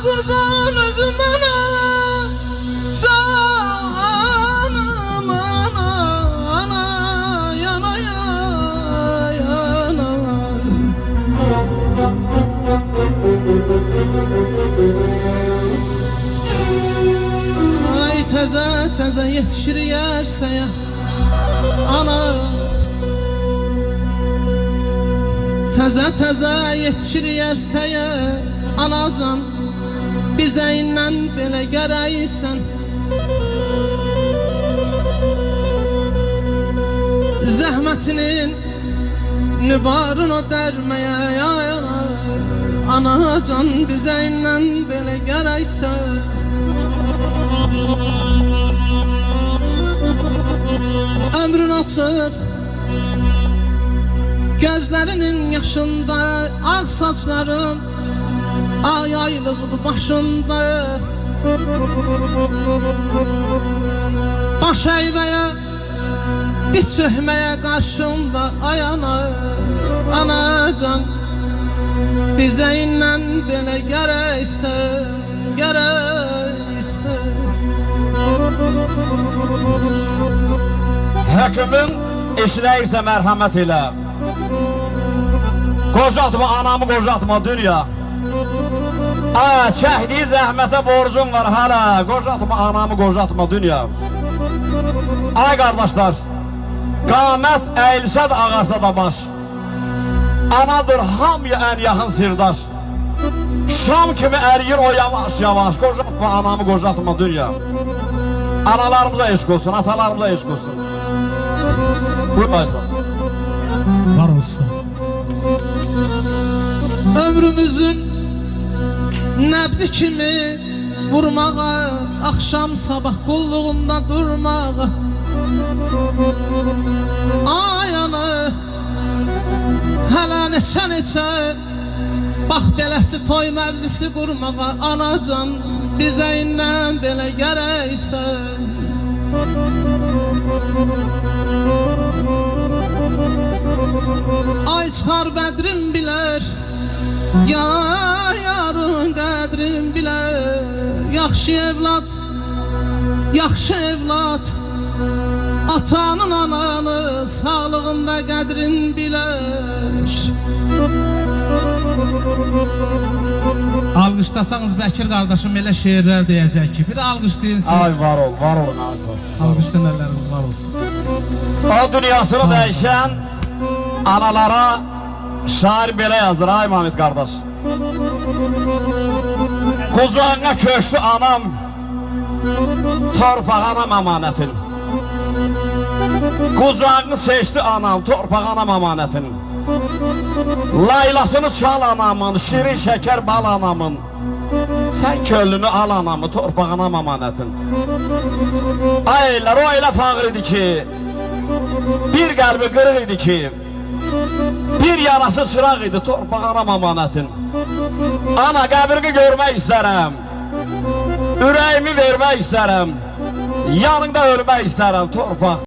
kurban özüm ana, canım ana, ana yana yana. Ay teze teze yetişir yerseye ana, teze teze yetişir yerseye anacan, bize innen belə gərəksən. Zəhmətinin nübarını dərməyə yana, anacan, bize innen belə gərəksən. Ömrün açıb gözlərinin yaşında, ağ saçların ay aylıqdı başında. Baş əybəyə, diz çökməyə qarşında. Ay ana, anacan, bizə indən belə gərəksən, gərəksən. Hökümün işləyirsə mərhəmət elə, qocatma anamı, qocatma dünya. Çəkdiyi zəhmətə borcum var hələ, qocatma anamı, qocatma dünya. Ay qardaşlar, qamət əyilsə də ağarsa da baş, anadır hamıya ən yaxın sirdaş. Şam kimi əriyir o yavaş yavaş, qocatma anamı, qocatma dünya. Analarımıza eşq olsun, atalarımıza eşq olsun. Buyur Aysan. Var olsun. Ömrümüzün nəbzi kimi vurmağa, akşam sabah qulluğunda durmağa. Ay ana, hələ neçə bax beləsi toy məclisi qurmağa. Anacan, bizə indən belə gərəksən. Ay çıxar bədrim bilər, yar yarın qədrim bilər. Yaxşı evlat, yaxşı evlat, atanın ananı sağlığında qədrin bilər. Alqışlasanız Bəkir qardaşım elə şeirlər deyəcək ki, bir alqışlayın siz. Ay var ol, var olun. Alqışlayın, əlləriniz var olsun. O dünyasını dəyişən analara şair belə yazır, ay Mahmud qardaş. Qucağına köşdü anam, torpağanam əmanətin. Qucağını seçdi anam, torpağanam əmanətin. Laylasını çal anamın, şirin şəkər bal anamın. Sən köllünü al anamı, torpağanam əmanətin. Aylar o elə fağır idi ki, bir qəlbi qırıq idi ki, bir yarası çıraq idi, torpağanam əmanətin. Ana, qəbrini görmək istərəm, ürəyimi vermək istərəm, yanında ölmək istərəm, torpaq.